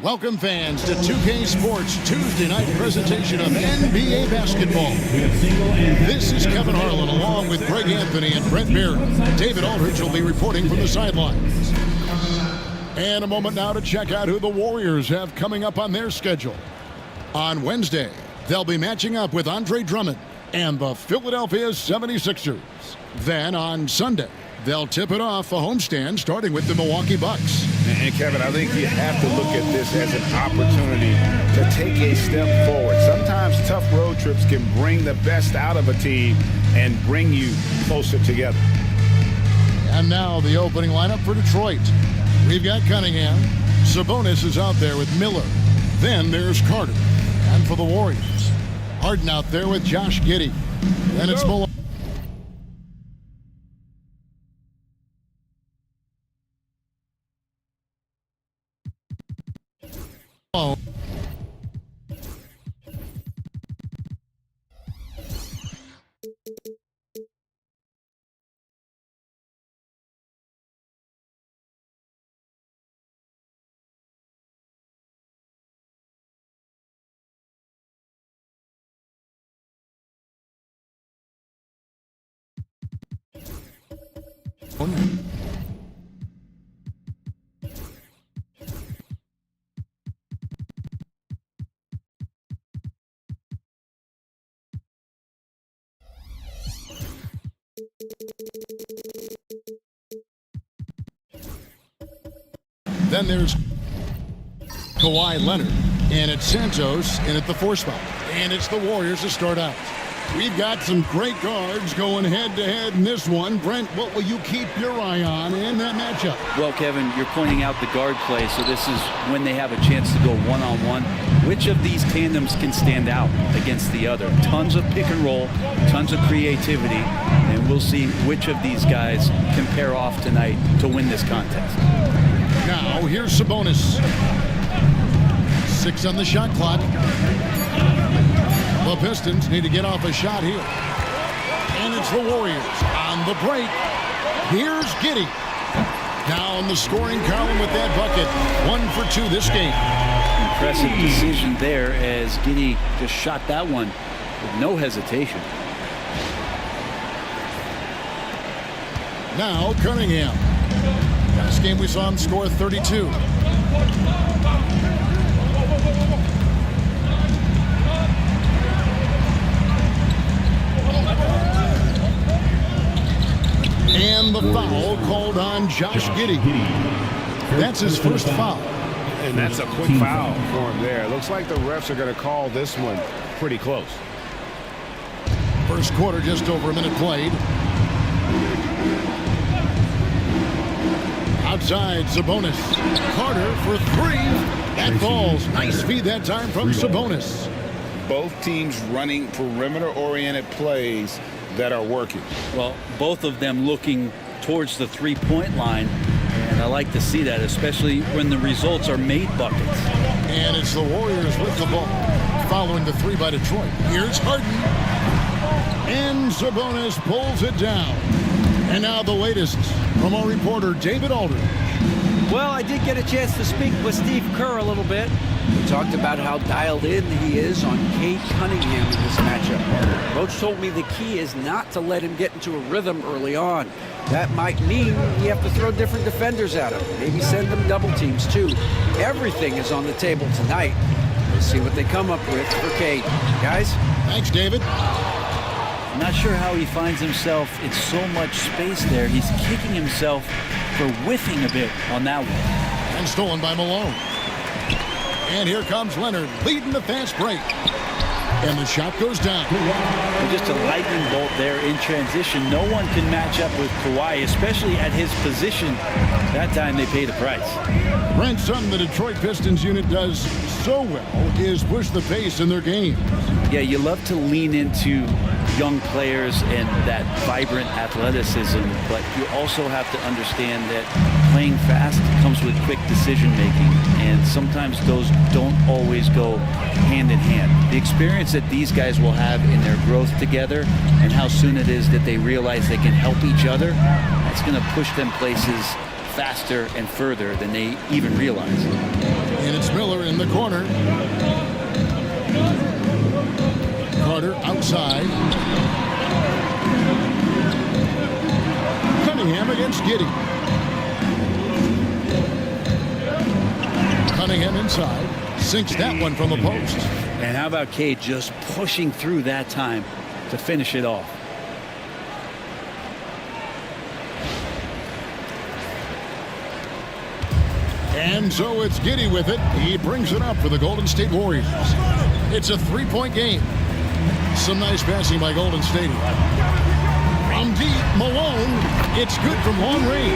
Welcome fans to 2K Sports Tuesday night presentation of NBA basketball. This is Kevin Harlan along with Greg Anthony and Brent Barry. David Aldridge will be reporting from the sidelines. And a moment now to check out who the Warriors have coming up on their schedule. On Wednesday, they'll be matching up with Andre Drummond and the Philadelphia 76ers. Then on Sunday, they'll tip it off a homestand starting with the Milwaukee Bucks. And Kevin, I think you have to look at this as an opportunity to take a step forward. Sometimes tough road trips can bring the best out of a team and bring you closer together. And now the opening lineup for Detroit. We've got Cunningham. Sabonis is out there with Miller. Then there's Carter. And for the Warriors, Harden out there with Josh Giddey. Then it's Malone. Then there's Kawhi Leonard, and it's Santos in at the 4 spot. And it's the Warriors to start out. We've got some great guards going head-to-head in this one. Brent, what will you keep your eye on in that matchup? Well, Kevin, you're pointing out the guard play, so this is when they have a chance to go one-on-one. Which of these tandems can stand out against the other? Tons of pick and roll, tons of creativity, and we'll see which of these guys can pair off tonight to win this contest. Now, here's Sabonis. 6 on the shot clock. The Pistons need to get off a shot here. And it's the Warriors on the break. Here's Giddey. Down the scoring column with that bucket. 1 for 2 this game. Impressive decision there as Giddey just shot that one with no hesitation. Now Cunningham. Last game we saw him score 32. And the foul called on Josh Giddey. That's his first foul. And that's a quick foul for him there. Looks like the refs are going to call this one pretty close. First quarter, just over a minute played. Outside, Sabonis. Carter for 3. That falls. Nice feed that time from Sabonis. Both teams running perimeter-oriented plays that are working. Well, both of them looking towards the three-point line, and I like to see that, especially when the results are made buckets. And it's the Warriors with the ball, following the 3 by Detroit. Here's Harden. And Sabonis pulls it down. And now the latest from our reporter, David Aldridge. Well, I did get a chance to speak with Steve Kerr a little bit. We talked about how dialed in he is on Cade Cunningham in this matchup. Coach told me the key is not to let him get into a rhythm early on. That might mean you have to throw different defenders at him. Maybe send them double teams, too. Everything is on the table tonight. We'll see what they come up with for Cade. Guys? Thanks, David. I'm not sure how he finds himself in so much space there. He's kicking himself for whiffing a bit on that one. And stolen by Malone. And here comes Leonard, leading the fast break. And the shot goes down. And just a lightning bolt there in transition. No one can match up with Kawhi, especially at his position. That time they pay the price. Brent, something the Detroit Pistons unit does so well is push the pace in their game. Yeah, you love to lean into young players and that vibrant athleticism, but you also have to understand that playing fast comes with quick decision making, and sometimes those don't always go hand in hand. The experience that these guys will have in their growth together and how soon it is that they realize they can help each other, that's going to push them places faster and further than they even realize. And it's Miller in the corner. Carter outside. Cunningham against Giddey. Cunningham inside. Sinks that one from the post. And how about Cade just pushing through that time to finish it off? And so it's Giddey with it. He brings it up for the Golden State Warriors. It's a three-point game. Some nice passing by Golden State. From deep, Malone. It's good from long range.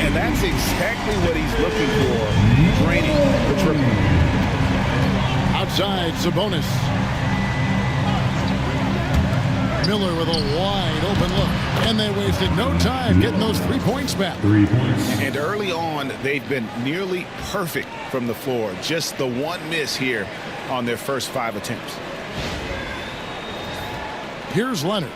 And that's exactly what he's looking for. Draining the triple. Outside, Sabonis. Miller with a wide open look. And they wasted no time getting those 3 points back. 3 points. And early on, they've been nearly perfect from the floor. Just the one miss here on their first 5 attempts. Here's Leonard.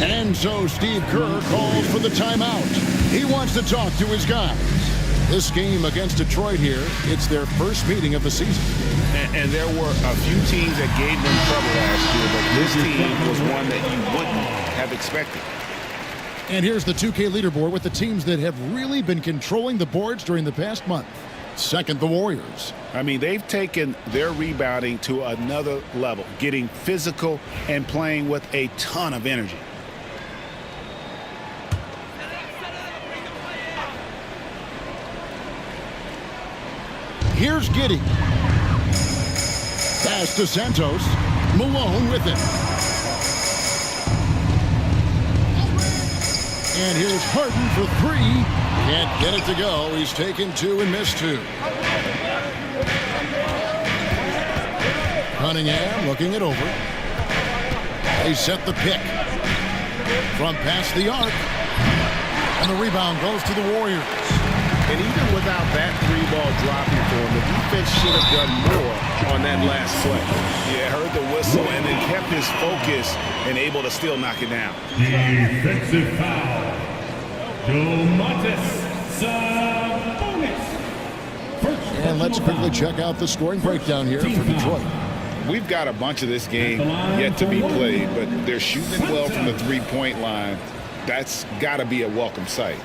And so Steve Kerr calls for the timeout. He wants to talk to his guys. This game against Detroit here, it's their first meeting of the season. And there were a few teams that gave them trouble last year, but this team was one that you wouldn't have expected. And here's the 2K leaderboard with the teams that have really been controlling the boards during the past month. Second, the Warriors. I mean, they've taken their rebounding to another level, getting physical and playing with a ton of energy. Here's Giddey. Pass to Santos. Malone with it. And here's Harden for 3. Can't get it to go. He's taken 2 and missed 2. Cunningham looking it over. They set the pick. From past the arc. And the rebound goes to the Warriors. And even without that 3-ball dropping for him, the defense should have done more on that last play. Yeah, heard the whistle and then kept his focus and able to still knock it down. Defensive foul. Domantas Sabonis. And let's quickly check out the scoring breakdown here for Detroit. We've got a bunch of this game yet to be played, but they're shooting well from the 3-point line. That's got to be a welcome sight.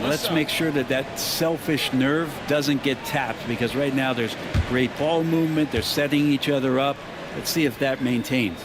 Let's make sure that that selfish nerve doesn't get tapped, because right now there's great ball movement. They're setting each other up. Let's see if that maintains.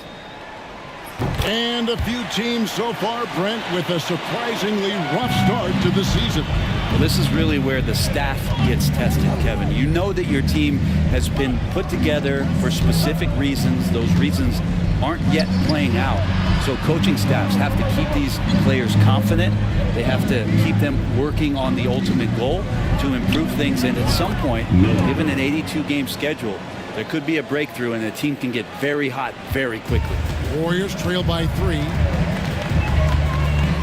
And a few teams so far, Brent, with a surprisingly rough start to the season. Well, this is really where the staff gets tested, Kevin. You know that your team has been put together for specific reasons. Those reasons aren't yet playing out. So coaching staffs have to keep these players confident. They have to keep them working on the ultimate goal to improve things. And at some point, given an 82-game schedule, there could be a breakthrough and the team can get very hot very quickly. Warriors trail by 3.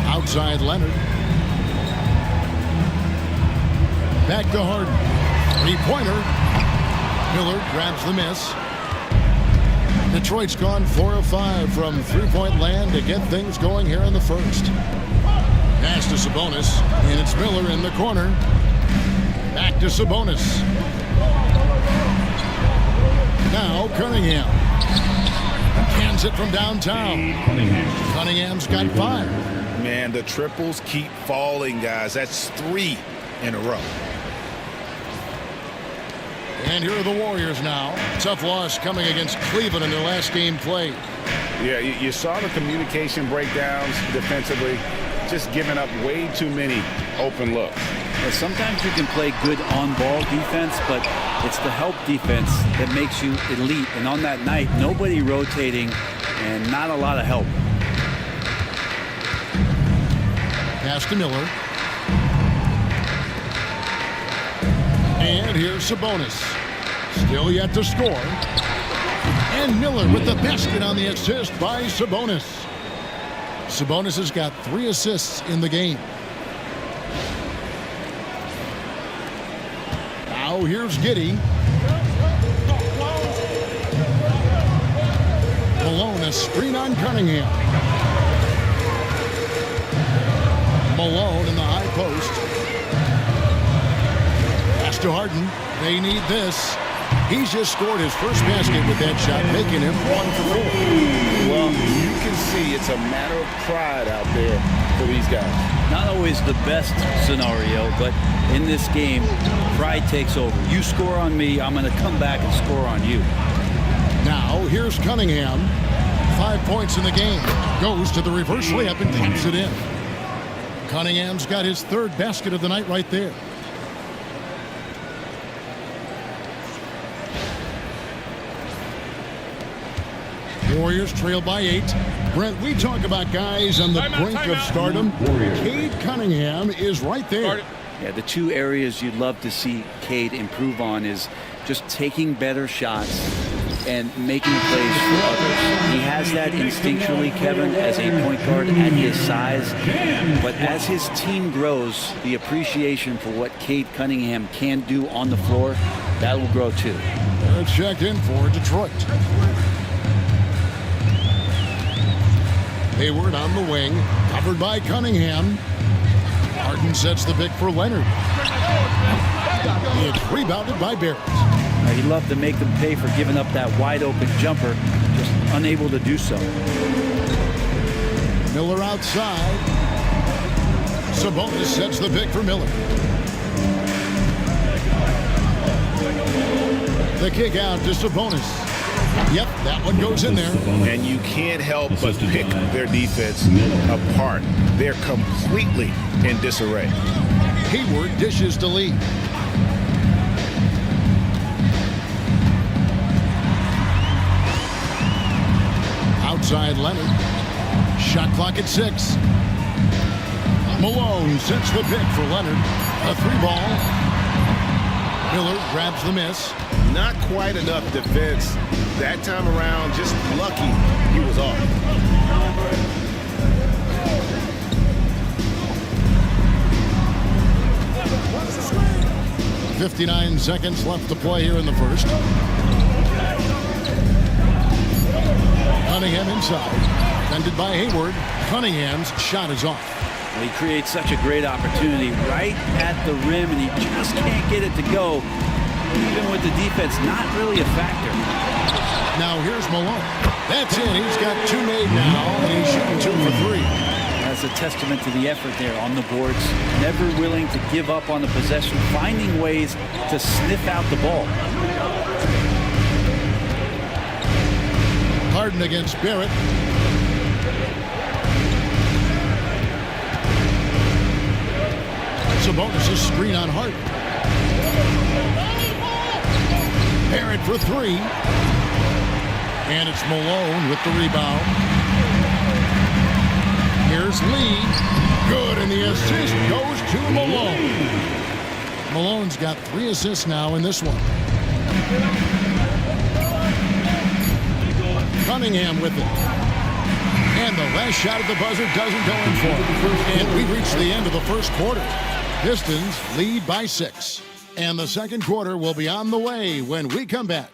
Outside Leonard. Back to Harden. 3-pointer. Miller grabs the miss. Detroit's gone 4 of 5 from 3-point land to get things going here in the first. Pass to Sabonis, and it's Miller in the corner. Back to Sabonis. Now Cunningham. Cans it from downtown. Cunningham's got 5. Man, the triples keep falling, guys. That's 3 in a row. And here are the Warriors now. Tough loss coming against Cleveland in their last game played. Yeah, you saw the communication breakdowns defensively, just giving up way too many open looks. Well, sometimes you can play good on-ball defense, but it's the help defense that makes you elite. And on that night, nobody rotating and not a lot of help. Pass to Miller. And here's Sabonis. Still yet to score. And Miller with the basket on the assist by Sabonis. Sabonis has got 3 assists in the game. Now here's Giddey. Malone, a screen on Cunningham. Malone in the high post. Pass to Harden. They need this. He's just scored his first basket with that shot, making him 1 for 4. Well, you can see it's a matter of pride out there for these guys. Not always the best scenario, but in this game, pride takes over. You score on me, I'm going to come back and score on you. Now, here's Cunningham. 5 points in the game. Goes to the reverse layup and taps it in. Cunningham's got his 3rd basket of the night right there. Warriors trail by 8. Brent, we talk about guys on the brink of stardom. Cade Cunningham is right there. Yeah, the 2 areas you'd love to see Cade improve on is just taking better shots and making plays for others. He has that instinctually, Kevin, as a point guard at his size. But as his team grows, the appreciation for what Cade Cunningham can do on the floor, that will grow too. They're checked in for Detroit. Hayward on the wing, covered by Cunningham. Harden sets the pick for Leonard. It's rebounded by Barrett. He'd love to make them pay for giving up that wide open jumper, just unable to do so. Miller outside. Sabonis sets the pick for Miller. The kick out to Sabonis. Yep, that one goes in there. And you can't help but pick their defense apart. They're completely in disarray. Hayward dishes to Lee. Outside Leonard. Shot clock at 6. Malone sets the pick for Leonard. A 3-ball. Miller grabs the miss. Not quite enough defense that time around. Just lucky he was off. .59 seconds left to play here in the first. Cunningham inside. Defended by Hayward. Cunningham's shot is off. Well, he creates such a great opportunity right at the rim, and he just can't get it to go. Even with the defense not really a factor. Now here's Malone. That's in. He's got 2 made now, and he's shooting 2 for 3. That's a testament to the effort there on the boards. Never willing to give up on the possession, finding ways to sniff out the ball. Harden against Barrett. Sabonis' screen on Harden. Barrett for 3. And it's Malone with the rebound. Here's Lee. Good, and the assist goes to Malone. Malone's got 3 assists now in this one. Cunningham with it. And the last shot at the buzzer doesn't go in for him. And we've reached the end of the first quarter. Pistons lead by 6. And the second quarter will be on the way when we come back.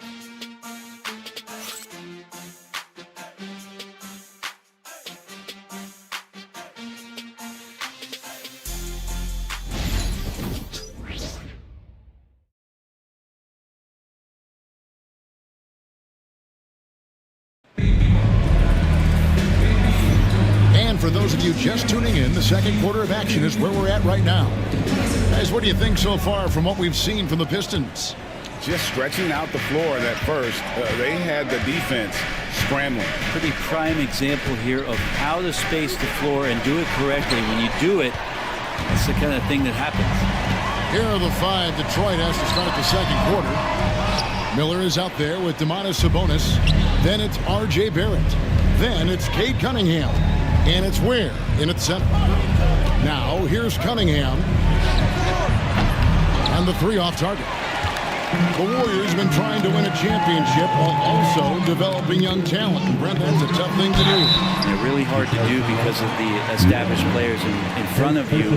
For those of you just tuning in, the second quarter of action is where we're at right now. Guys, what do you think so far from what we've seen from the Pistons? Just stretching out the floor in that first. They had the defense scrambling. Pretty prime example here of how to space the floor and do it correctly. When you do it, that's the kind of thing that happens. Here are the 5 Detroit has to start the second quarter. Miller is out there with Domantas Sabonis. Then it's R.J. Barrett. Then it's Cade Cunningham. And it's Ware in at center. Now, here's Cunningham. And the 3 off target. The Warriors have been trying to win a championship while also developing young talent. And Brent, that's a tough thing to do. They're really hard to do because of the established players in front of you.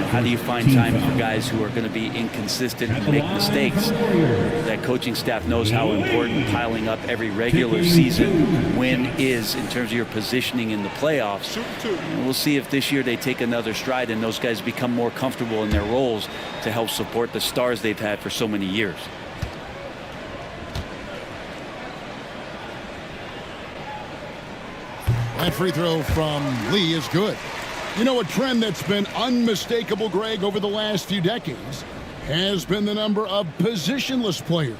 How do you find time for guys who are going to be inconsistent and make mistakes? That coaching staff knows how important piling up every regular season win is in terms of your positioning in the playoffs. And we'll see if this year they take another stride and those guys become more comfortable in their roles to help support the stars they've had for so many years. That free throw from Lee is good. You know, a trend that's been unmistakable, Greg, over the last few decades has been the number of positionless players.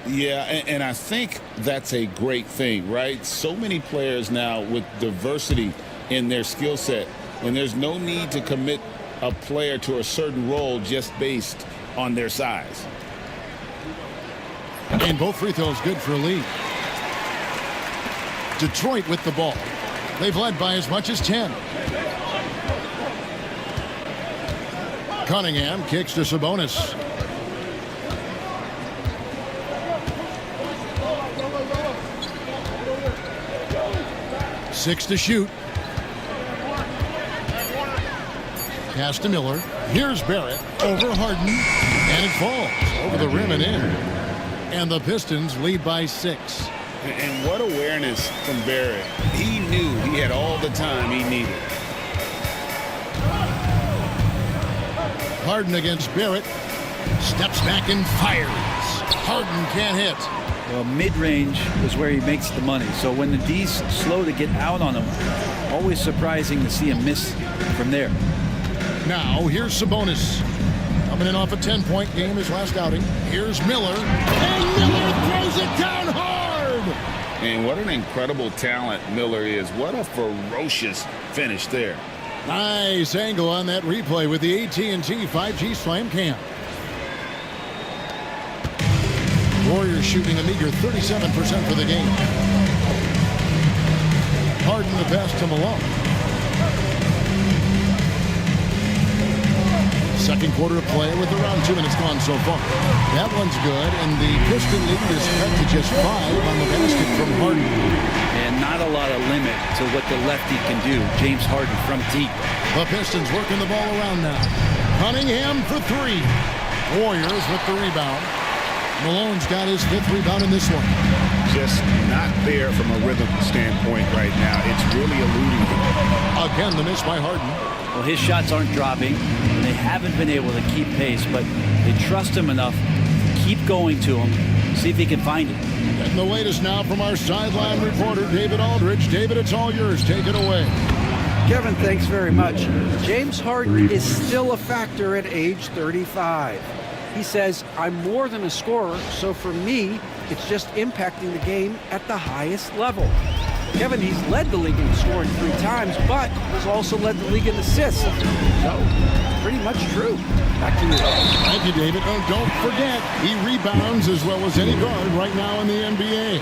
Yeah, and I think that's a great thing, right? So many players now with diversity in their skill set, and there's no need to commit a player to a certain role just based on their size. And both free throws good for Lee. Detroit with the ball. They've led by as much as 10. Cunningham kicks to Sabonis. Six to shoot. Pass to Miller. Here's Barrett over Harden. And it falls over the rim and in. And the Pistons lead by 6. And what awareness from Barrett. He knew he had all the time he needed. Harden against Barrett. Steps back and fires. Harden can't hit. Well, mid-range is where he makes the money. So when the D's slow to get out on him, always surprising to see him miss from there. Now, here's Sabonis. Coming in off a 10-point game his last outing. Here's Miller. And Miller throws it down hard. And what an incredible talent Miller is. What a ferocious finish there. Nice angle on that replay with the AT&T 5G Slam Cam. Warriors shooting a meager 37% for the game. Harden the pass to Malone. Second quarter of play with around 2 minutes gone so far. That one's good, and the Piston lead is cut to just 5 on the basket from Harden. And not a lot of limit to what the lefty can do. James Harden from deep. The Pistons working the ball around now. Cunningham for 3. Warriors with the rebound. Malone's got his 5th rebound in this one. Just not there from a rhythm standpoint right now. It's really eluding him. Again, the miss by Harden. Well, his shots aren't dropping. They haven't been able to keep pace, but they trust him enough to keep going to him, see if he can find it. And the latest now from our sideline reporter, David Aldridge. David, it's all yours. Take it away. Kevin, thanks very much. James Harden is still a factor at age 35. He says, I'm more than a scorer, so for me, it's just impacting the game at the highest level. Kevin, he's led the league in scoring 3 times, but he's also led the league in assists. So, pretty much true. Back to you. Thank you, David. Oh, don't forget, he rebounds as well as any guard right now in the NBA.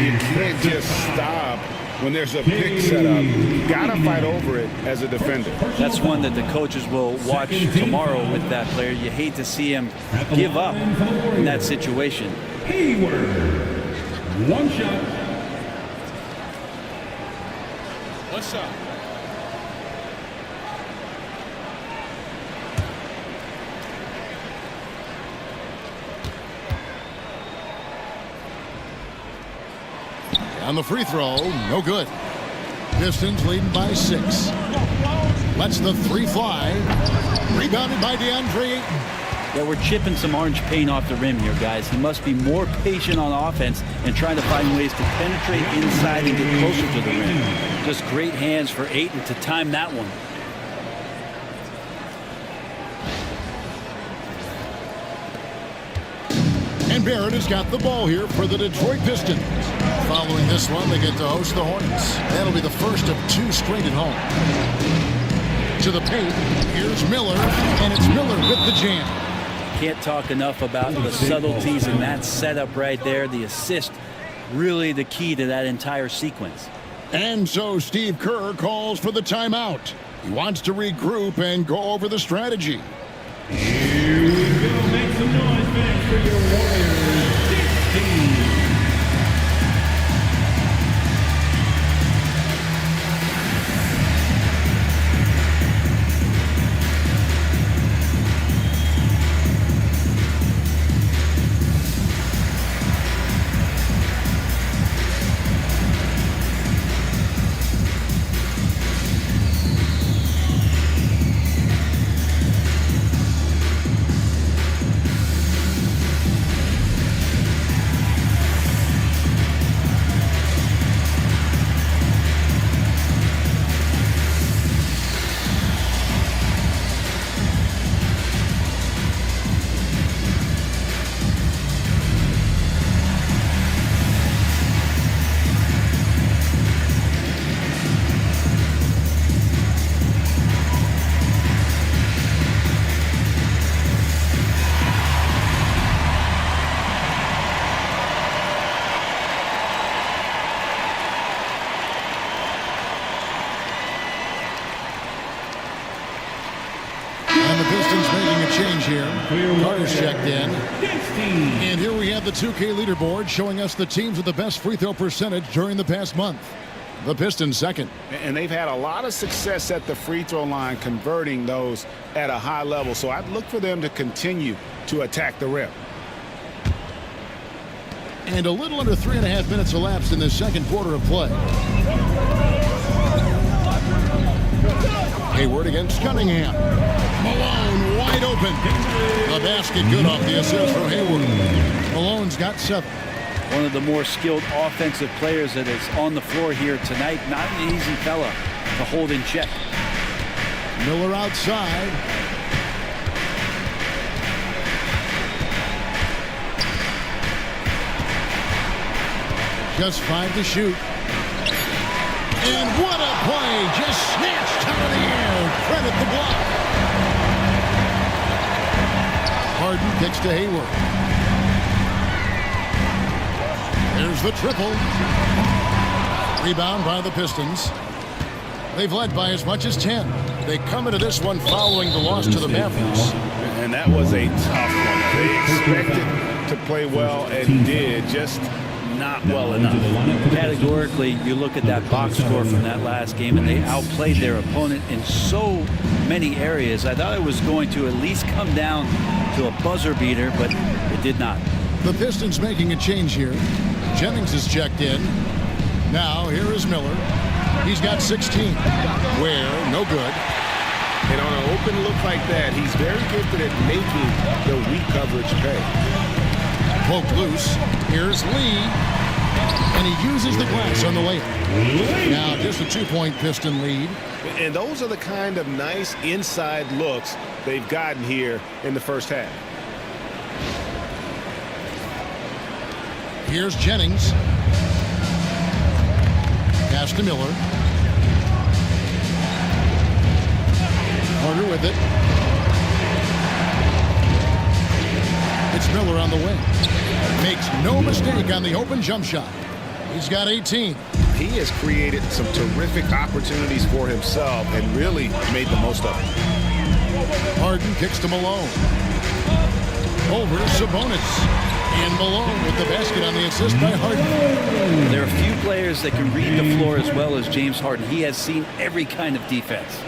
You can't just stop when there's a pick set up. You gotta fight over it as a defender. That's one that the coaches will watch tomorrow with that player. You hate to see him give up in that situation. Hayward. One shot. What's up? On the free throw, no good. Pistons leading by 6. Lets the 3 fly. Rebounded by DeAndre Ayton. Yeah, we're chipping some orange paint off the rim here, guys. He must be more patient on offense and trying to find ways to penetrate inside and get closer to the rim. Just great hands for Ayton to time that one. And Barrett has got the ball here for the Detroit Pistons. Following this one, they get to host the Hornets. That'll be the first of 2 straight at home. To the paint, here's Miller, and it's Miller with the jam. Can't talk enough about the subtleties in that setup right there. The assist, really the key to that entire sequence. And so Steve Kerr calls for the timeout. He wants to regroup and go over the strategy. Here we go. Make some noise, fans. for your Warriors, 16. And the Pistons making a change here. Carter's checked in. And here we have the 2K leaderboard showing us the teams with the best free throw percentage during the past month. The Pistons second. And they've had a lot of success at the free throw line, converting those at a high level. So I'd look for them to continue to attack the rim. And a little under 3.5 minutes elapsed in the second quarter of play. Hayward against Cunningham. Malone wide open. The basket good off the assist from Hayward. Malone's got 7. One of the more skilled offensive players that is on the floor here tonight. Not an easy fella to hold in check. Miller outside. Just 5 to shoot. And what a play! Just snatched out of the air. Credit the block. Harden kicks to Hayward. There's the triple. Rebound by the Pistons. They've led by as much as 10. They come into this one following the loss to the Mavericks. And that was a tough one. They expected to play well and did, just not well enough. Categorically, you look at that box score from that last game, and they outplayed their opponent in so many areas. I thought it was going to at least come down to a buzzer beater, but it did not. The Pistons making a change here. Jennings is checked in. Now here is Miller. He's got 16. Where? No good. And on an open look like that, he's very gifted at making the weak coverage pay. Poke loose. Here's Lee. And he uses the glass on the layup. Now just a 2-point Piston lead. And those are the kind of nice inside looks they've gotten here in the first half. Here's Jennings. Pass to Miller. Carter with it. It's Miller on the wing. Makes no mistake on the open jump shot. He's got 18. He has created some terrific opportunities for himself and really made the most of it. Harden kicks to Malone. Over to Sabonis. And Malone with the basket on the assist by Harden. There are a few players that can read the floor as well as James Harden. He has seen every kind of defense.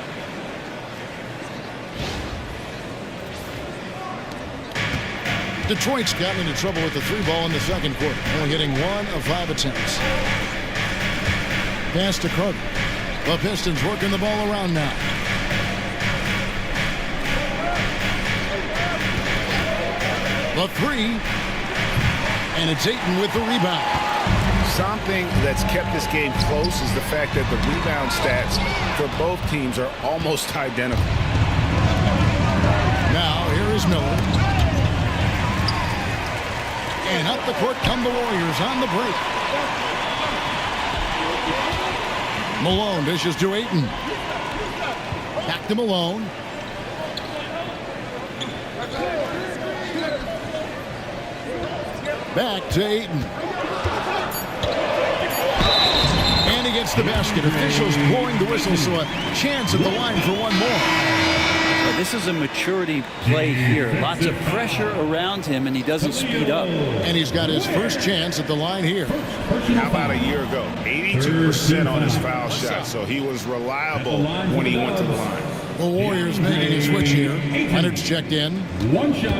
Detroit's gotten into trouble with the 3-ball in the second quarter, only hitting 1 of 5 attempts. Pass to Carter. The Pistons working the ball around now. The 3. And it's Ayton with the rebound. Something that's kept this game close is the fact that the rebound stats for both teams are almost identical. Now here is Miller. And up the court come the Warriors on the break. Malone dishes to Ayton. Back to Malone. Back to Ayton. And he gets the basket. Officials blowing the whistle, so a chance at the line for one more. This is a maturity play here. Lots of pressure around him, and he doesn't speed up. And he's got his first chance at the line here. How about a year ago? 82% on his foul shot, so he was reliable when he went to the line. The Warriors making a switch here. Leonard's checked in. One shot.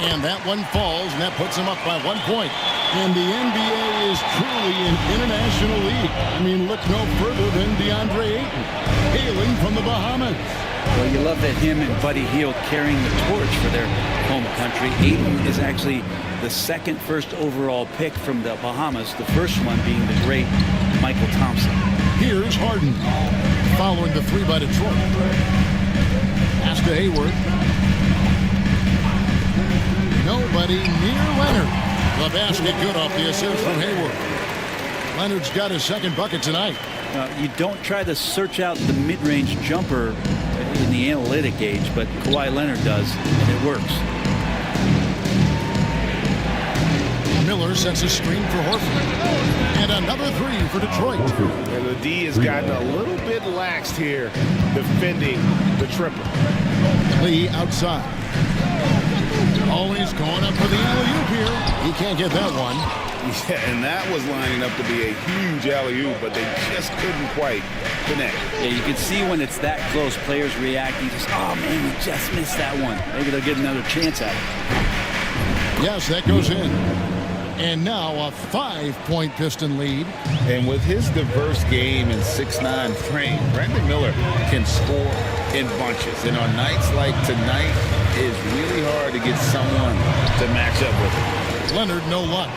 And that one falls, and that puts him up by 1 point. And the NBA is truly an international league. I mean, look no further than DeAndre Ayton, hailing from the Bahamas. Well, you love that him and Buddy Hield carrying the torch for their home country. Ayton is actually the second first overall pick from the Bahamas, the first one being the great Michael Thompson. Here's Harden, following the three by Detroit. Pass to Hayward. Nobody near Leonard. The basket good off the assist from Hayward. Leonard's got his second bucket tonight. You don't try to search out the mid-range jumper in the analytic age, but Kawhi Leonard does, and it works. Miller sets a screen for Horford. And another three for Detroit. And the D has gotten a little bit laxed here defending the triple. Lee outside. Always going up for the alley-oop here. He can't get that one. Yeah, and that was lining up to be a huge alley-oop, but they just couldn't quite connect. Yeah, you can see when it's that close, players reacting. Just, oh man, we just missed that one. Maybe they'll get another chance at it. Yes, that goes in. And now a 5-point Piston lead. And with his diverse game and 6'9" frame, Brandon Miller can score in bunches. And on nights like tonight, it's really hard to get someone to match up with him. Leonard, no luck.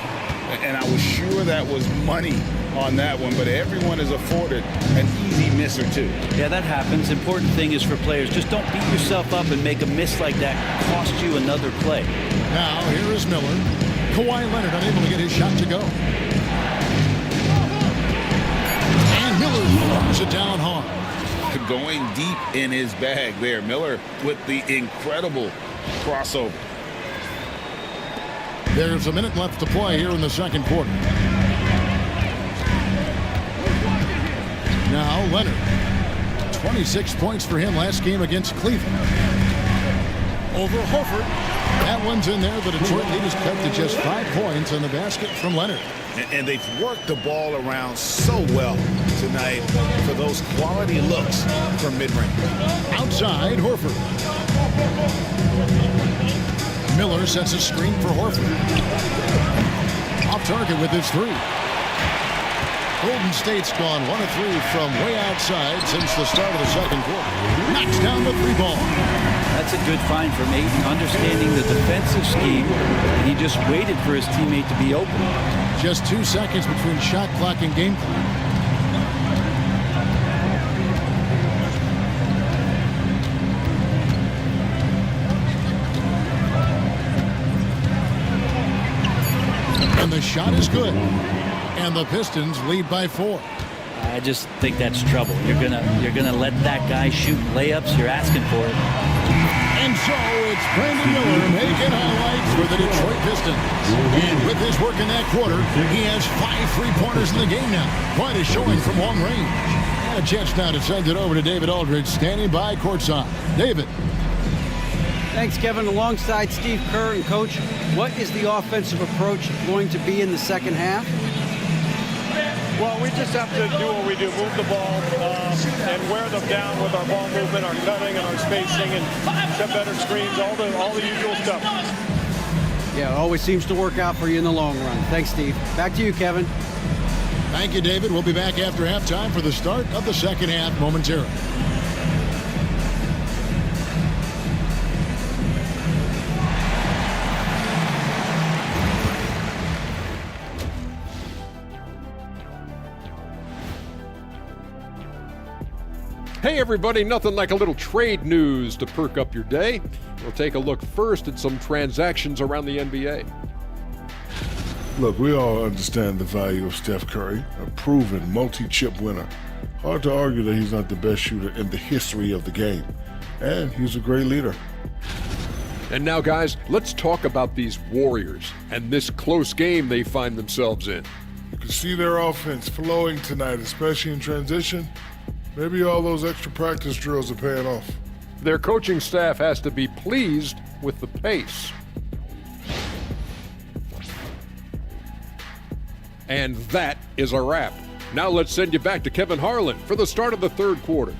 And I was sure that was money on that one, but everyone is afforded an easy miss or two. Yeah, that happens. Important thing is for players, just don't beat yourself up and make a miss like that cost you another play. Now, here is Miller. Kawhi Leonard unable to get his shot to go. And Miller throws it down hard. Going deep in his bag there. Miller with the incredible crossover. There's a minute left to play here in the second quarter. Now Leonard. 26 points for him last game against Cleveland. Over Horford. That one's in there. The Detroit lead is cut to just 5 points on the basket from Leonard. And they've worked the ball around so well tonight for those quality looks from mid-range. Outside, Horford. Miller sets a screen for Horford. Off target with his three. Golden State's gone 1 of 3 from way outside since the start of the second quarter. Knocks down the three ball. That's a good find from Ayton, understanding the defensive scheme, and he just waited for his teammate to be open. Just 2 seconds between shot clock and game clock. And the shot is good. And the Pistons lead by 4. I just think that's trouble. You're gonna let that guy shoot layups. You're asking for it. And so it's Brandon Miller making highlights for the Detroit Pistons. And with his work in that quarter, he has 5 3-pointers in the game now. Quite a showing from long range. And a chance now to send it over to David Aldridge, standing by courtside. David. Thanks, Kevin. Alongside Steve Kerr and Coach, what is the offensive approach going to be in the second half? Well, we just have to do what we do, move the ball and wear them down with our ball movement, our cutting, and our spacing, and set better screens, all the usual stuff. Yeah, it always seems to work out for you in the long run. Thanks, Steve. Back to you, Kevin. Thank you, David. We'll be back after halftime for the start of the second half momentarily. Hey everybody, nothing like a little trade news to perk up your day. We'll take a look first at some transactions around the NBA. Look, we all understand the value of Steph Curry, a proven multi-chip winner. Hard to argue that he's not the best shooter in the history of the game. And he's a great leader. And now guys, let's talk about these Warriors and this close game they find themselves in. To see their offense flowing tonight, especially in transition, maybe all those extra practice drills are paying off. Their coaching staff has to be pleased with the pace. And that is a wrap. Now let's send you back to Kevin Harlan for the start of the third quarter.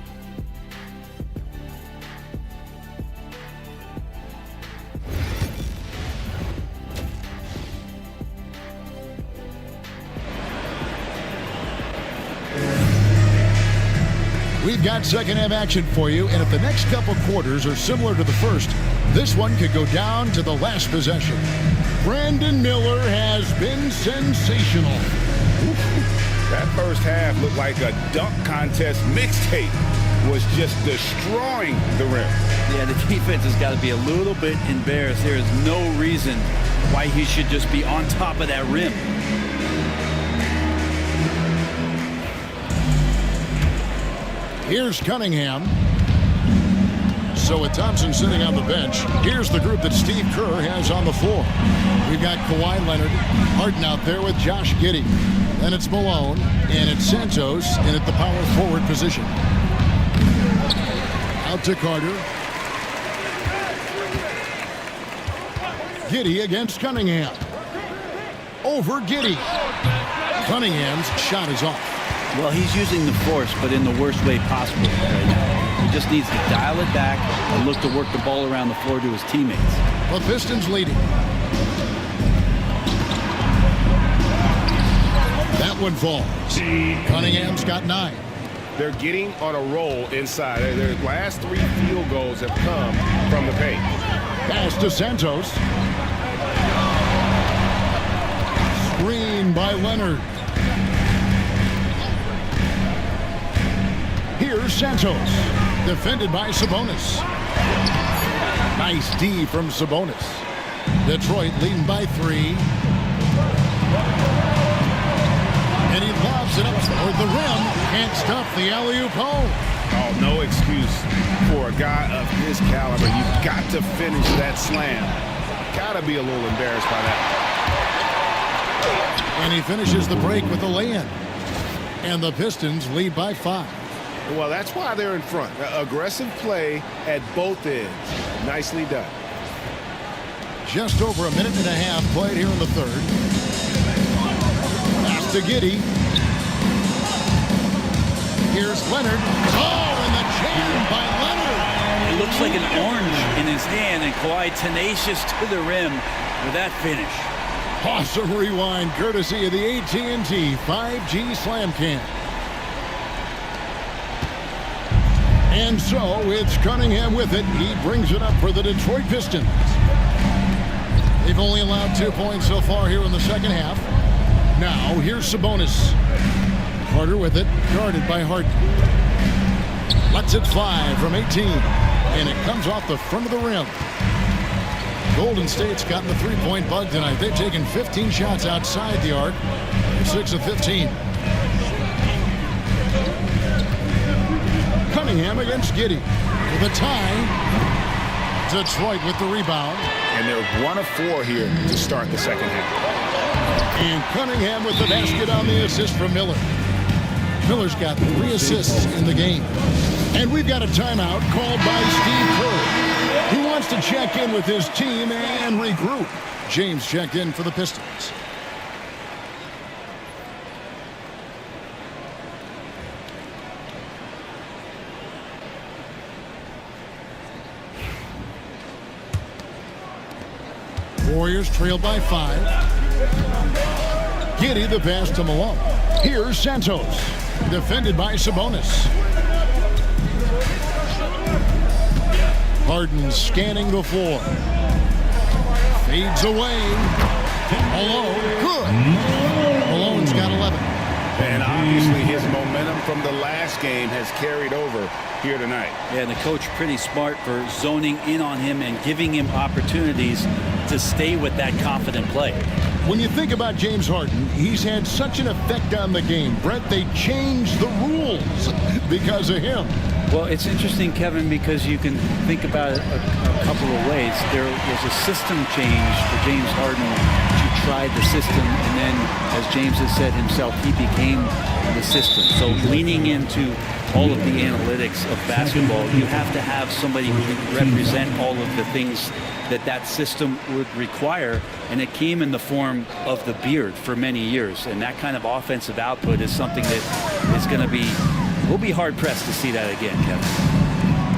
We've got second half action for you, and if the next couple quarters are similar to the first, this one could go down to the last possession. Brandon Miller has been sensational. That first half looked like a dunk contest mixtape. Was just destroying the rim. Yeah, the defense has got to be a little bit embarrassed. There is no reason why he should just be on top of that rim. Here's Cunningham. So with Thompson sitting on the bench, here's the group that Steve Kerr has on the floor. We've got Kawhi Leonard, Harden out there with Josh Giddey. Then it's Malone, and it's Santos in at the power forward position. Out to Carter. Giddey against Cunningham. Over Giddey. Cunningham's shot is off. Well, he's using the force, but in the worst way possible right now. He just needs to dial it back and look to work the ball around the floor to his teammates. The Pistons leading. That one falls. Cunningham's got 9. They're getting on a roll inside. Their last 3 field goals have come from the paint. Pass to Santos. Screen by Leonard. Here's Santos, defended by Sabonis. Nice D from Sabonis. Detroit leading by 3. And he lobs it up toward the rim. Can't stop the alley-oop home. Oh, no excuse for a guy of his caliber. You've got to finish that slam. Got to be a little embarrassed by that. And he finishes the break with a lay-in. And the Pistons lead by 5. Well, that's why they're in front. Aggressive play at both ends. Nicely done. Just over a minute and a half played here in the third. Pass to Giddey. Here's Leonard. Oh, and the jam by Leonard. It looks like an orange in his hand, and Kawhi tenacious to the rim with that finish. Awesome rewind courtesy of the AT&T 5G Slam Cam. And so it's Cunningham with it. He brings it up for the Detroit Pistons. They've only allowed 2 points so far here in the second half. Now here's Sabonis. Carter with it, guarded by Harden. Lets it fly from 18. And it comes off the front of the rim. Golden State's gotten the three-point bug tonight. They've taken 15 shots outside the arc. 6 of 15. Cunningham against Giddey. With a tie. Detroit with the rebound. And they're 1 of 4 here to start the second half. And Cunningham with the basket on the assist from Miller. Miller's got 3 assists in the game. And we've got a timeout called by Steve Kerr, who wants to check in with his team and regroup. James checked in for the Pistons. Warriors trail by 5. Giddey the pass to Malone. Here's Santos, defended by Sabonis. Harden scanning the floor. Fades away. Malone, good. Malone's got 11. And obviously his momentum from the last game has carried over here tonight. Yeah, and the coach pretty smart for zoning in on him and giving him opportunities to stay with that confident play. When you think about James Harden, he's had such an effect on the game. Brett, they changed the rules because of him. Well, it's interesting, Kevin, because you can think about it a couple of ways. There was a system change for James Harden to tried the system, and then, as James has said himself, he became the system. So leaning into all of the analytics of basketball, you have to have somebody who can represent all of the things that system would require, and it came in the form of the beard for many years. And that kind of offensive output is something that is going to be, we'll be hard-pressed to see that again, Kevin.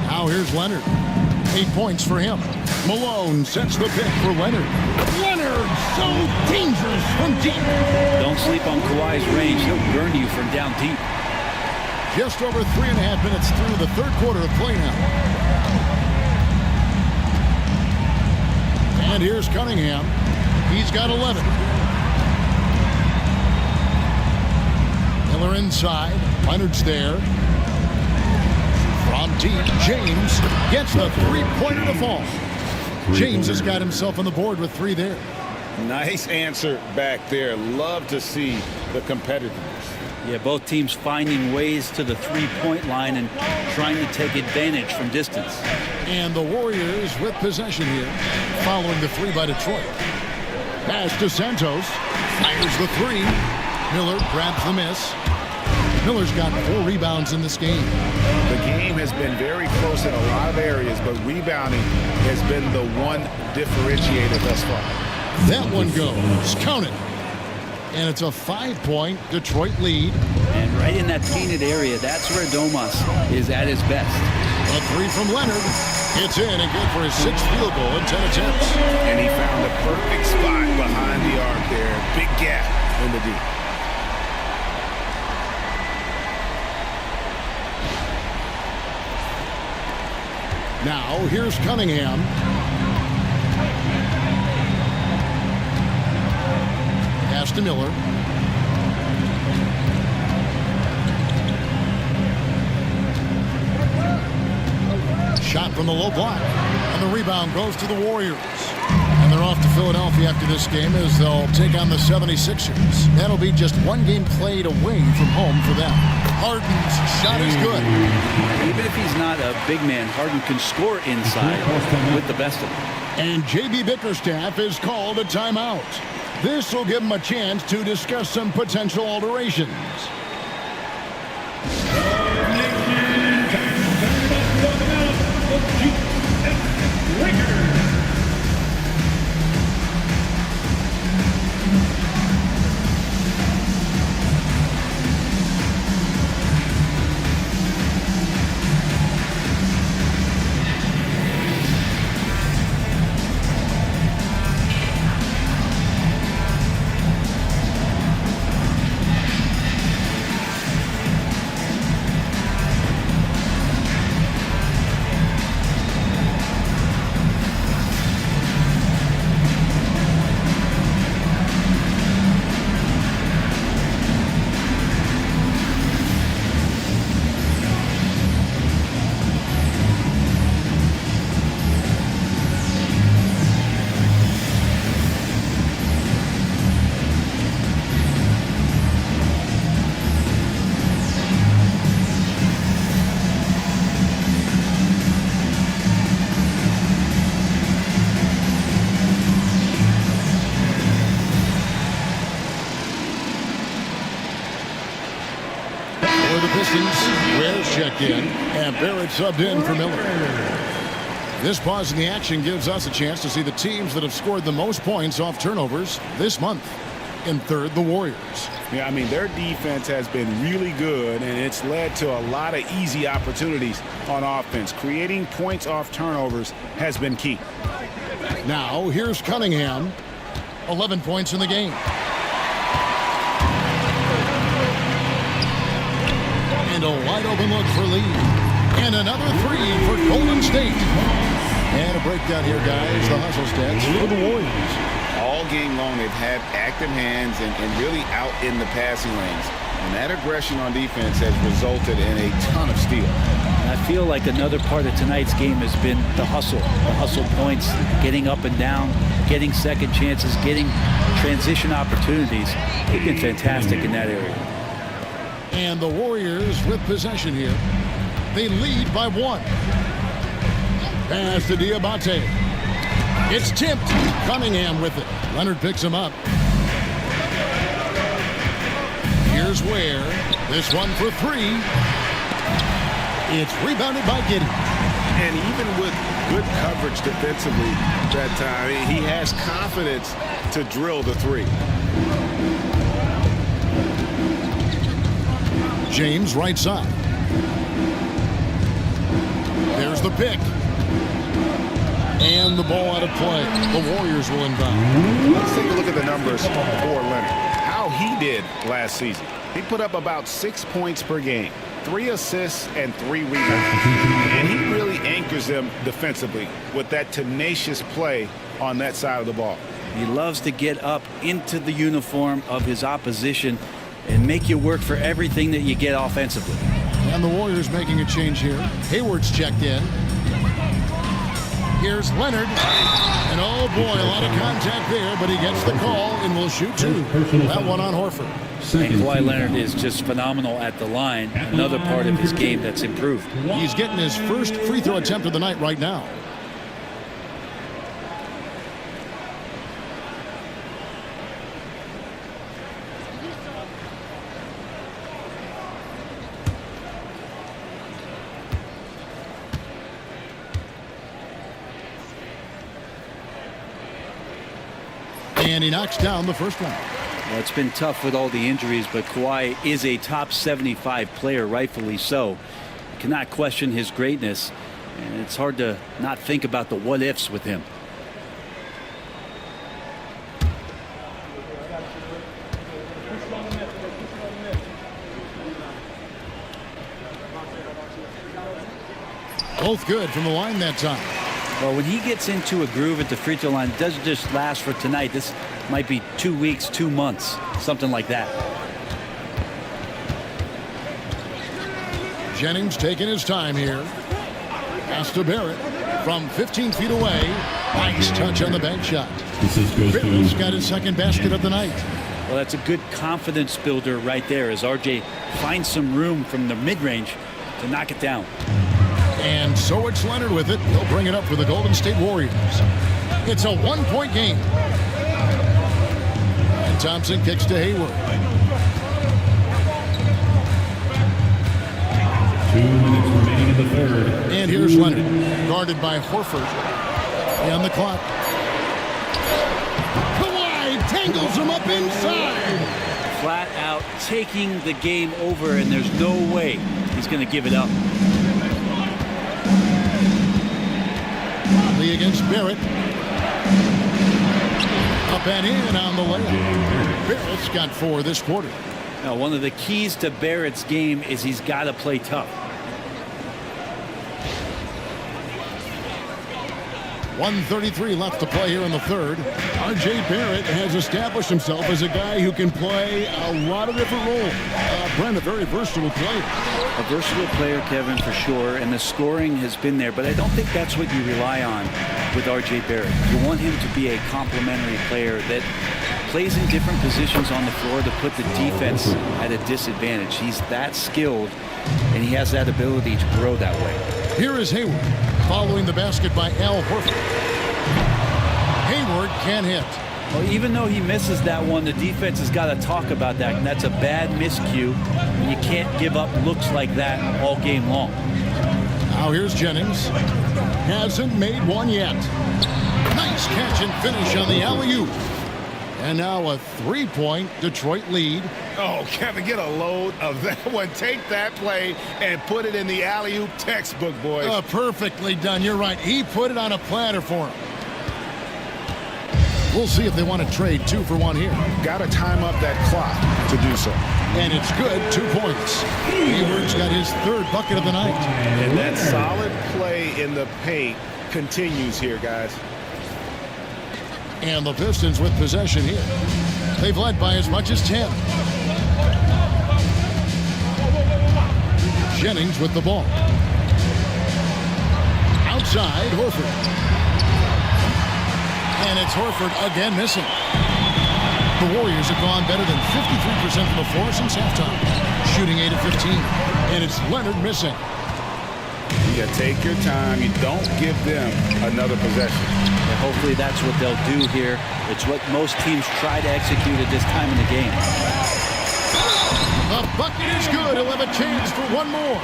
Now here's Leonard. 8 points for him. Malone sets the pick for Leonard. Leonard, so dangerous from deep. Don't sleep on Kawhi's range. He'll burn you from down deep. Just over 3.5 minutes through the third quarter of play now. And here's Cunningham. He's got 11. Miller inside. Leonard's there. From deep, James gets the three-pointer to fall. James has got himself on the board with 3 there. Nice answer back there. Love to see the competitiveness. Yeah, both teams finding ways to the three-point line and trying to take advantage from distance. And the Warriors with possession here, following the 3 by Detroit. Pass to Santos. Fires the 3. Miller grabs the miss. Miller's got 4 rebounds in this game. The game has been very close in a lot of areas, but rebounding has been the one differentiator thus far. That one goes. Count it. And it's a 5-point Detroit lead. And right in that painted area, that's where Domas is at his best. A 3 from Leonard. It's in and good for his 6th field goal in 10 attempts. And he found the perfect spot behind the arc there. Big gap in the deep. Now, here's Cunningham. Pass to Miller. Shot from the low block. And the rebound goes to the Warriors. And they're off to Philadelphia after this game as they'll take on the 76ers. That'll be just 1 game played away from home for them. Harden's shot is good. Even if he's not a big man, Harden can score inside with the best of them. And J.B. Bickerstaff is called a timeout. This will give him a chance to discuss some potential alterations. For the Pistons, Ware's checked in, and Barrett subbed in for Miller. This pause in the action gives us a chance to see the teams that have scored the most points off turnovers this month. In third, the Warriors. Yeah, I mean, their defense has been really good, and it's led to a lot of easy opportunities on offense. Creating points off turnovers has been key. Now, here's Cunningham. 11 points in the game. And a wide open look for Lee. And another 3 for Golden State. And a breakdown here, guys. The hustle stats for the Warriors. All game long, they've had active hands and really out in the passing lanes. And that aggression on defense has resulted in a ton of steals. I feel like another part of tonight's game has been the hustle points, getting up and down, getting second chances, getting transition opportunities. They've been fantastic in that area. And the Warriors with possession here. They lead by 1. Pass to Diabate. It's tipped. Cunningham with it. Leonard picks him up. Here's Ware. This one for three. It's rebounded by Giddey. And even with good coverage defensively that time, he has confidence to drill the three. James right side. There's the pick. And the ball out of play. The Warriors will inbound. Let's take a look at the numbers for Leonard. How he did last season. He put up about 6 points per game, 3 assists and 3 rebounds. And he really anchors them defensively with that tenacious play on that side of the ball. He loves to get up into the uniform of his opposition and make you work for everything that you get offensively. And the Warriors making a change here. Hayward's checked in. Here's Leonard. And oh boy, a lot of contact there, but he gets the call and will shoot two. That one on Horford. And Kawhi Leonard is just phenomenal at the line. Another part of his game that's improved. He's getting his first free throw attempt of the night right now. And he knocks down the first one. Well, it's been tough with all the injuries, but Kawhi is a top 75 player, rightfully so. You cannot question his greatness, and it's hard to not think about the what-ifs with him. Both good from the line that time. Well, when he gets into a groove at the free throw line, it doesn't just last for tonight. This might be 2 weeks, 2 months, something like that. Jennings taking his time here. Pass to Barrett from 15 feet away. Nice touch on the bank shot. Barrett's got his second basket of the night. Well, that's a good confidence builder right there as RJ finds some room from the mid-range to knock it down. And so it's Leonard with it. He'll bring it up for the Golden State Warriors. It's a one-point game. And Thompson kicks to Hayward. 2 minutes remaining in the third. And here's Leonard, guarded by Horford. And the clock. Kawhi tangles him up inside. Flat out taking the game over, and there's no way he's going to give it up. Lee against Barrett. Up and in on the layup. Barrett's got 4 this quarter. Now, one of the keys to Barrett's game is he's got to play tough. 1:33 left to play here in the third. R.J. Barrett has established himself as a guy who can play a lot of different roles. Brent, a very versatile player. A versatile player, Kevin, for sure, and the scoring has been there, but I don't think that's what you rely on with R.J. Barrett. You want him to be a complementary player that plays in different positions on the floor to put the defense at a disadvantage. He's that skilled, and he has that ability to grow that way. Here is Hayward, following the basket by Al Horford. Hayward can't hit. Well, even though he misses that one, the defense has got to talk about that, and that's a bad miscue. You can't give up looks like that all game long. Now here's Jennings. Hasn't made one yet. Nice catch and finish on the alley-oop. And now a 3-point Detroit lead. Oh, Kevin, get a load of that one. Take that play and put it in the alley-oop textbook, boys. Perfectly done. You're right. He put it on a platter for him. We'll see if they want to trade 2 for 1 here. Got to time up that clock to do so. And it's good. 2 points. Hayward's got his 3rd bucket of the night. And that solid play in the paint continues here, guys. And the Pistons with possession here. They've led by as much as 10. Jennings with the ball. Outside, Horford. And it's Horford again missing. The Warriors have gone better than 53% from the floor since halftime. Shooting 8 of 15. And it's Leonard missing. You take your time. You don't give them another possession. And hopefully that's what they'll do here. It's what most teams try to execute at this time in the game. The bucket is good. He'll have a chance for one more.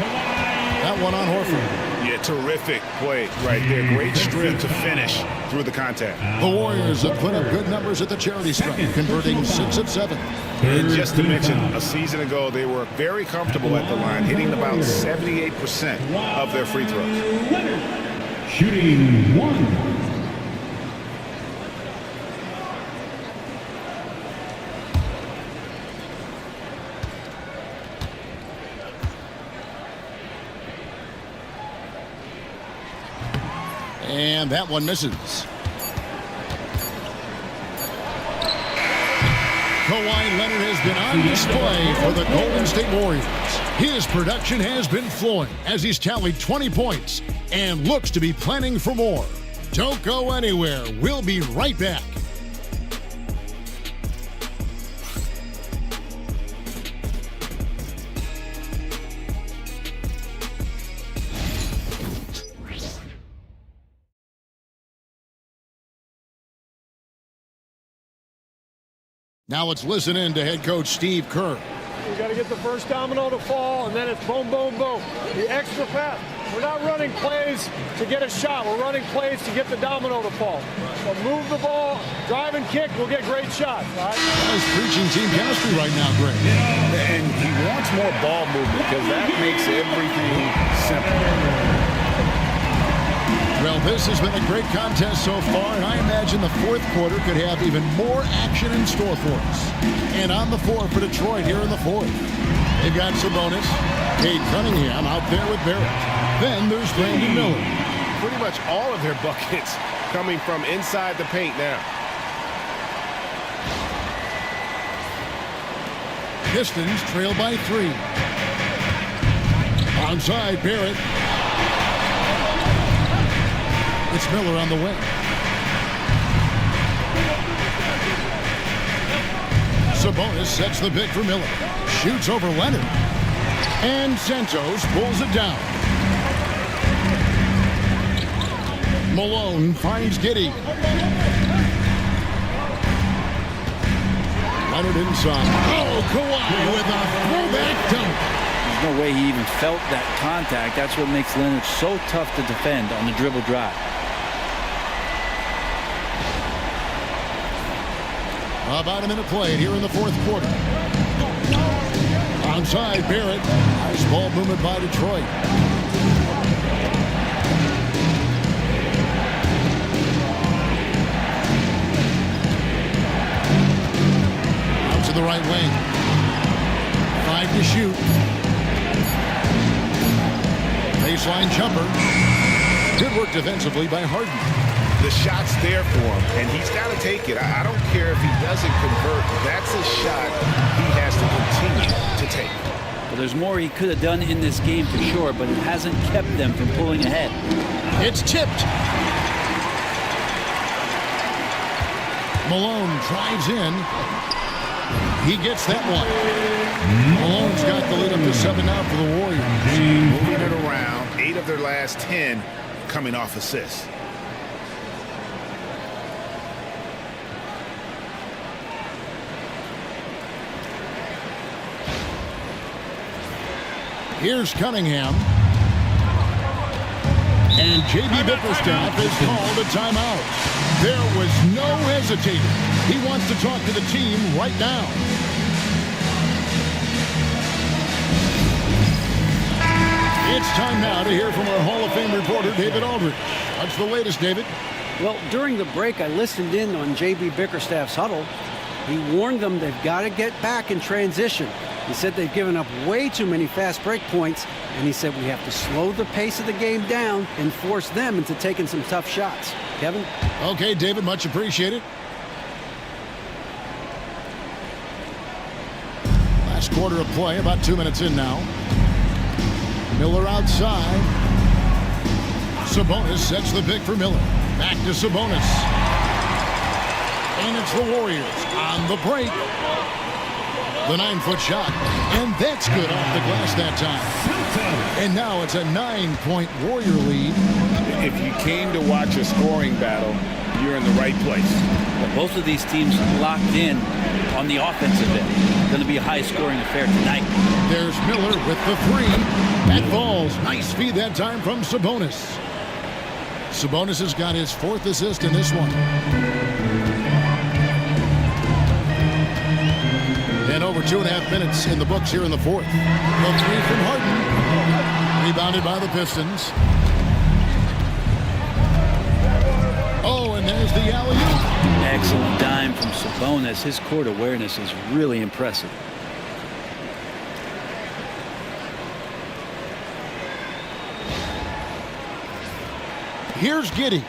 That one on Horford. Yeah, terrific play right there. Great strip to finish through the contact. The Warriors have put up good numbers at the charity stripe, converting 6 of 7. And just to mention, a season ago, they were very comfortable at the line, hitting about 78% of their free throws. Shooting 1. And that one misses. Kawhi Leonard has been on display for the Golden State Warriors. His production has been flowing as he's tallied 20 points and looks to be planning for more. Don't go anywhere. We'll be right back. Now let's listen in to head coach Steve Kerr. We got to get the first domino to fall, and then it's boom, boom, boom. The extra pass. We're not running plays to get a shot. We're running plays to get the domino to fall. So move the ball, drive and kick, we'll get great shots. Right? He's preaching team chemistry right now, Greg. And he wants more ball movement because that makes everything simple. Well, this has been a great contest so far, and I imagine the fourth quarter could have even more action in store for us. And on the floor for Detroit here in the fourth. They've got Sabonis, Cade Cunningham out there with Barrett. Then there's Brandon Miller. Pretty much all of their buckets coming from inside the paint now. Pistons trail by 3. Onside, Barrett. It's Miller on the wing. Sabonis sets the pick for Miller. Shoots over Leonard. And Santos pulls it down. Malone finds Giddey. Leonard inside. Oh, Kawhi with a throwback dunk. There's no way he even felt that contact. That's what makes Leonard so tough to defend on the dribble drive. About a minute played here in the fourth quarter. Onside, Barrett. Nice ball movement by Detroit. Out to the right wing. 5 to shoot. Baseline jumper. Good work defensively by Harden. The shot's there for him, and he's got to take it. I don't care if he doesn't convert. That's a shot he has to continue to take. Well, there's more he could have done in this game for sure, but it hasn't kept them from pulling ahead. It's tipped. Malone drives in. He gets that one. Malone's got the lead up to 7 now for the Warriors. Moving it around, 8 of their last 10 coming off assists. Here's Cunningham. And J.B. Bickerstaff has called a timeout. There was no hesitating. He wants to talk to the team right now. It's time now to hear from our Hall of Fame reporter, David Aldridge. What's the latest, David? Well, during the break, I listened in on J.B. Bickerstaff's huddle. He warned them they've got to get back in transition. He said they've given up way too many fast break points, and he said we have to slow the pace of the game down and force them into taking some tough shots. Kevin? Okay, David, much appreciated. Last quarter of play, about 2 minutes in now. Miller outside. Sabonis sets the pick for Miller. Back to Sabonis. And it's the Warriors on the break. The 9-foot shot, and that's good off the glass that time. And now it's a 9-point Warrior lead. If you came to watch a scoring battle, you're in the right place. Well, both of these teams locked in on the offensive end. Going to be a high-scoring affair tonight. There's Miller with the three. That falls. Nice feed that time from Sabonis. Sabonis has got his 4th assist in this one. And over 2.5 minutes in the books here in the 4th. The three from Harden. Rebounded by the Pistons. Oh, and there's the alley-oop. Excellent dime from Sabonis. His court awareness is really impressive. Here's Giddey.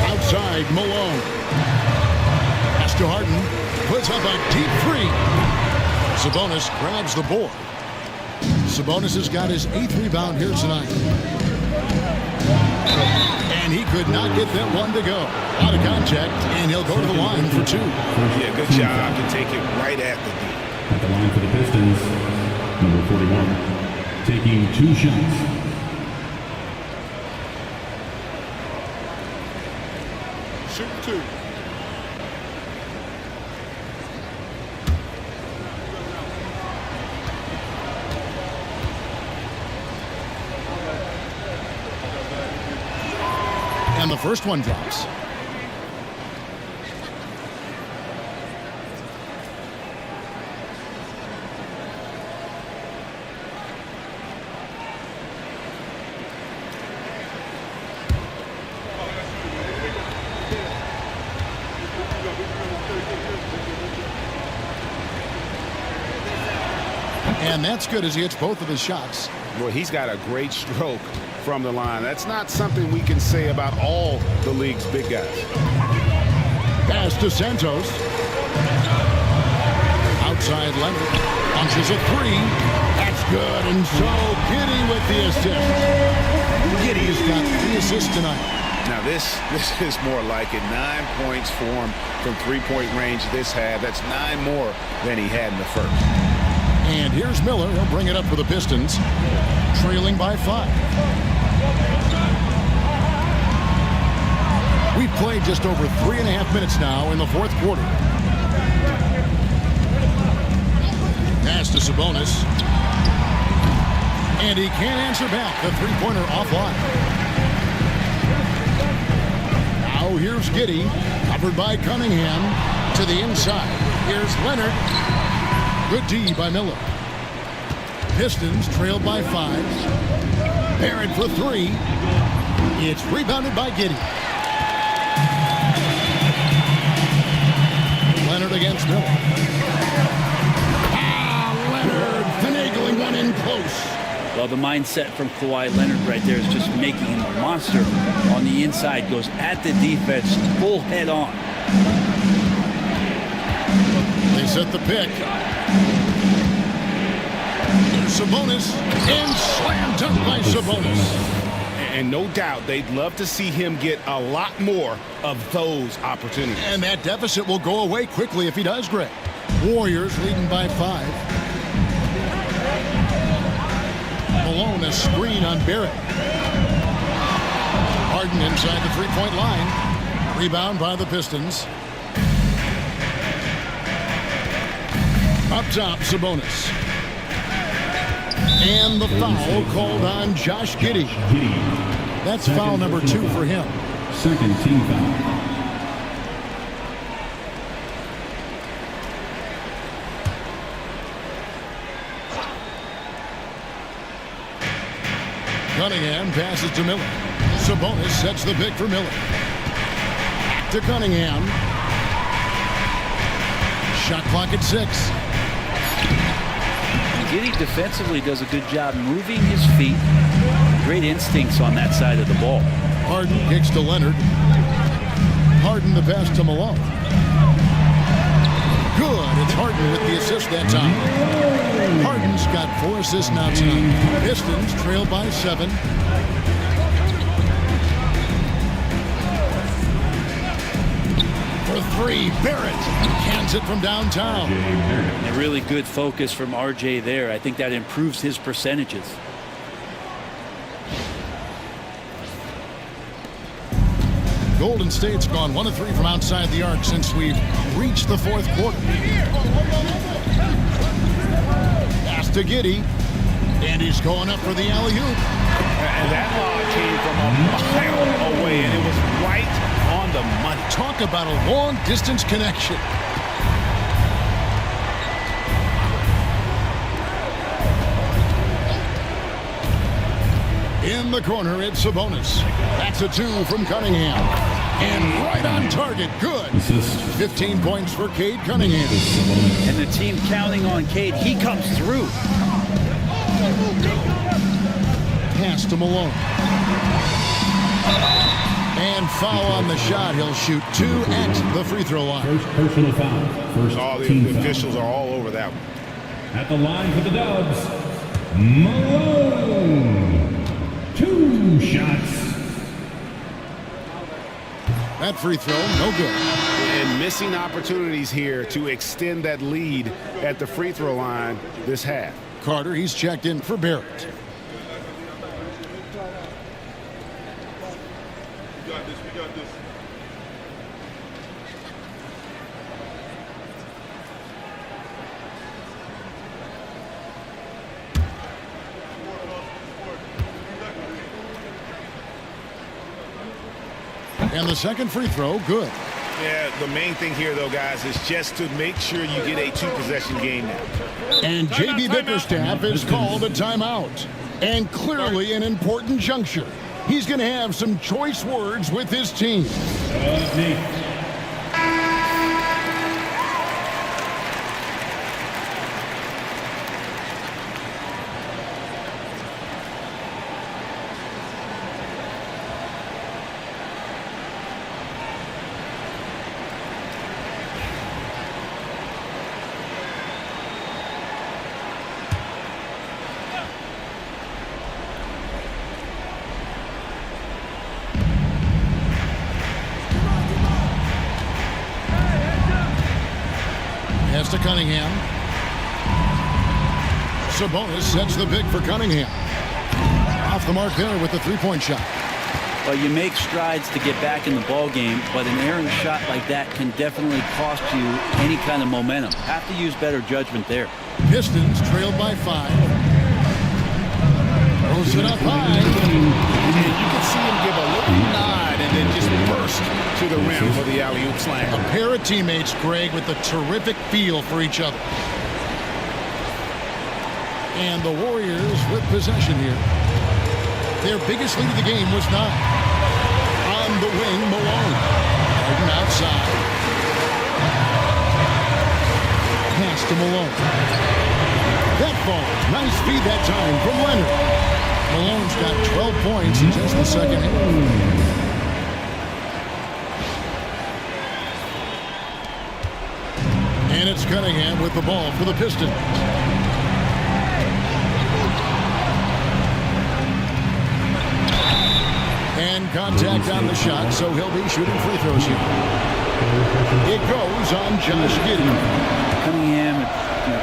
Outside, Malone. Pass to Harden. Puts up a deep three. Sabonis grabs the board. Sabonis has got his 8th rebound here tonight. And he could not get that one to go. Out of contact, and he'll go to the line for 2. Yeah, good job to take it right at the D. At the line for the Pistons, number 41, taking 2 shots. Shoot 2. And the first one drops. And that's good as he hits both of his shots. Boy, he's got a great stroke from the line. That's not something we can say about all the league's big guys. Pass to Santos. Outside Leonard. Punches a three. That's good. And so Giddey with the assist. Giddey's got 3 assists tonight. Now this is more like it. 9 points for him from three-point range this half. That's 9 more than he had in the first. And here's Miller. He'll bring it up for the Pistons. Trailing by 5. We've played just over 3.5 minutes now in the 4th quarter. Pass to Sabonis. And he can't answer back. The three-pointer offline. Now here's Giddey. Covered by Cunningham. To the inside. Here's Leonard. Good D by Miller. Pistons trailed by 5. Barrett for 3. It's rebounded by Giddey. Leonard against Miller. Leonard finagling one in close. Well, the mindset from Kawhi Leonard right there is just making him a monster on the inside. Goes at the defense full head on. They set the pick. Here's Sabonis. And slam dunk by Sabonis. And no doubt they'd love to see him get a lot more of those opportunities. And that deficit will go away quickly if he does, Greg. Warriors leading by 5. Malone a screen on Barrett. Harden inside the three-point line. Rebound by the Pistons. Up top, Sabonis. And the foul called on Josh Giddey. That's foul number 2 for him. Second team foul. Cunningham passes to Miller. Sabonis sets the pick for Miller. Back to Cunningham. Shot clock at 6. Giddey defensively does a good job moving his feet. Great instincts on that side of the ball. Harden kicks to Leonard. Harden the pass to Malone. Good. It's Harden with the assist that time. Harden's got 4 assists now tonight. Pistons trail by 7. for three. Barrett cans it from downtown. A really good focus from RJ there. I think that improves his percentages. Golden State's gone 1 of 3 from outside the arc since we've reached the fourth quarter. Pass to Giddey, and he's going up for the alley-oop. And that lob came from a mile away, and it was right on the money. Talk about a long-distance connection. In the corner, it's Sabonis. That's a 2 from Cunningham. And right on target. Good. 15 points for Cade Cunningham. And the team counting on Cade. He comes through. Pass to Malone. And foul on the shot. He'll shoot 2 at the free throw line. First personal foul. First All the team officials foul. are all over that one. At the line for the Dubs, Malone. 2 shots. That free throw, no good. And missing opportunities here to extend that lead at the free throw line this half. Carter, he's checked in for Barrett. We got this. And the second free throw, good. Yeah, the main thing here, though, guys, is just to make sure you get a 2-possession game now. And J.B. Bickerstaff has called a timeout. And clearly an important juncture. He's going to have some choice words with his team. Pass to Cunningham. Sabonis sets the pick for Cunningham. Off the mark there with the three-point shot. Well, you make strides to get back in the ball game, but an errant shot like that can definitely cost you any kind of momentum. Have to use better judgment there. Pistons trailed by 5. Throws it up high. And you can see him give a little nod and then just burst to the rim for the alley-oop slam. A pair of teammates, Greg, with a terrific feel for each other. And the Warriors with possession here. Their biggest lead of the game was 9. On the wing, Malone. Harden outside. Pass to Malone. That ball. Nice feed that time from Leonard. Malone's got 12 points in just the second half. And it's Cunningham with the ball for the Pistons. And contact on the shot, so he'll be shooting free throws here. It goes on Josh Giddey. Cunningham,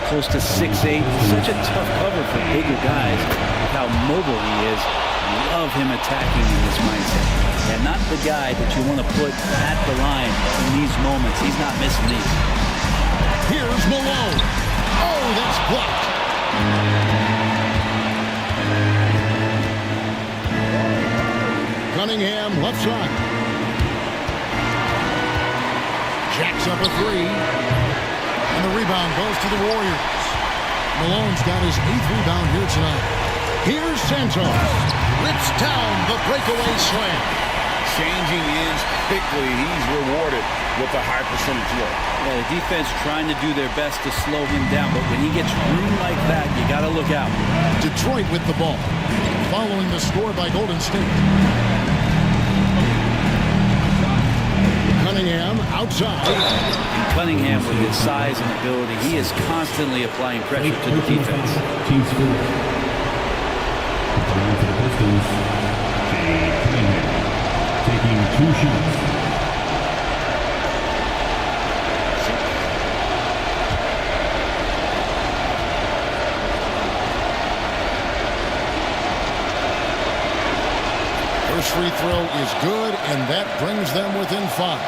close to 6'8", such a tough cover for bigger guys with how mobile he is. I love him attacking in this mindset. And not the guy that you want to put at the line in these moments. He's not missing these. Here's Malone. Oh, that's blocked. Cunningham left side. Jacks up a 3. And the rebound goes to the Warriors. Malone's got his 8th rebound here tonight. Here's Santos. Rips down the breakaway slam. Changing ends quickly. He's rewarded with a high percentage look. Yeah, the defense trying to do their best to slow him down, but when he gets room like that, you got to look out. Detroit with the ball, following the score by Golden State. Cunningham outside. And Cunningham, with his size and ability, he is constantly applying pressure to the defense. Team score. For the Pistons, Cade Cunningham taking 2 shots. free throw is good, and that brings them within 5.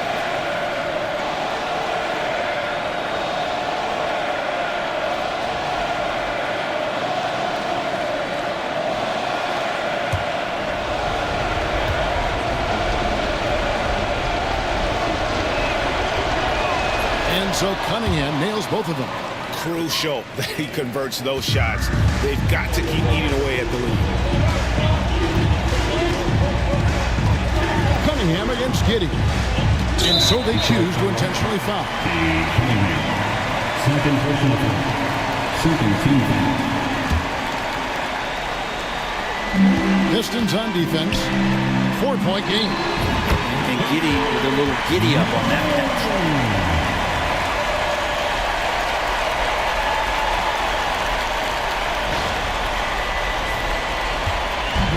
And so Cunningham nails both of them. Crucial that he converts those shots. They've got to keep eating away at the lead. Cunningham against Giddey. And so they choose to intentionally foul. Second personal foul. Second team foul. Pistons on defense. 4-point game. And Giddey with a little giddy up on that catch.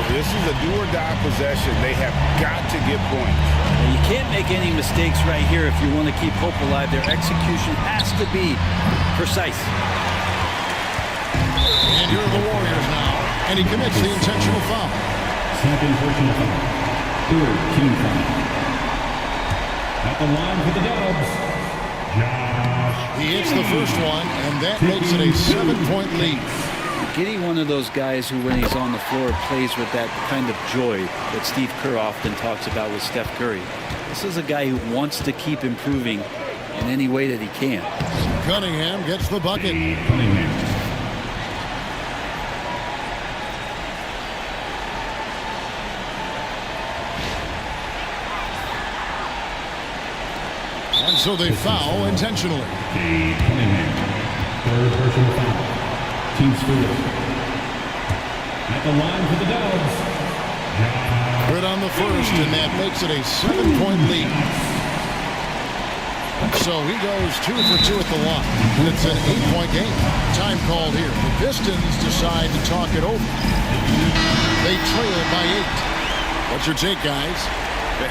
This is a do-or-die possession. They have got to get points. And you can't make any mistakes right here if you want to keep hope alive. Their execution has to be precise. And here are the Warriors now. And he commits the intentional foul. Second personal foul. Third team foul. At the line for the Dubs, Josh. He hits the first one, and that makes it a 7-point lead. Giddey, one of those guys who, when he's on the floor, plays with that kind of joy that Steve Kerr often talks about with Steph Curry. This is a guy who wants to keep improving in any way that he can. Cunningham gets the bucket. Cunningham. And so they foul intentionally. Cunningham. Third personal foul. Team score. At the line for the Dubs. Good on the first, and that makes it a 7-point lead. So he goes 2 for 2 at the line, and it's an 8-point game. Time called here. The Pistons decide to talk it over. They trail by 8. What's your take, guys?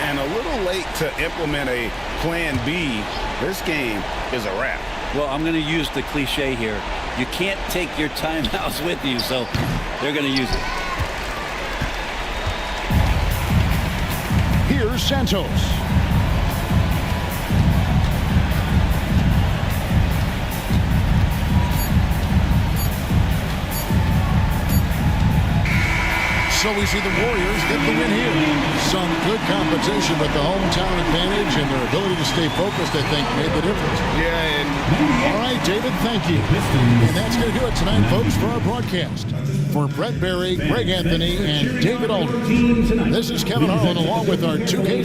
And a little late to implement a plan B. This game is a wrap. Well, I'm going to use the cliche here. You can't take your timeouts with you, so they're going to use it. Here's Santos. So we see the Warriors get the win here. Some good competition, but the hometown advantage and their ability to stay focused, I think, made the difference. Yeah, and all right, David, thank you. And that's going to do it tonight, folks, for our broadcast. For Brett Barry, Greg Anthony, and David Aldridge, this is Kevin Harlan along with our 2K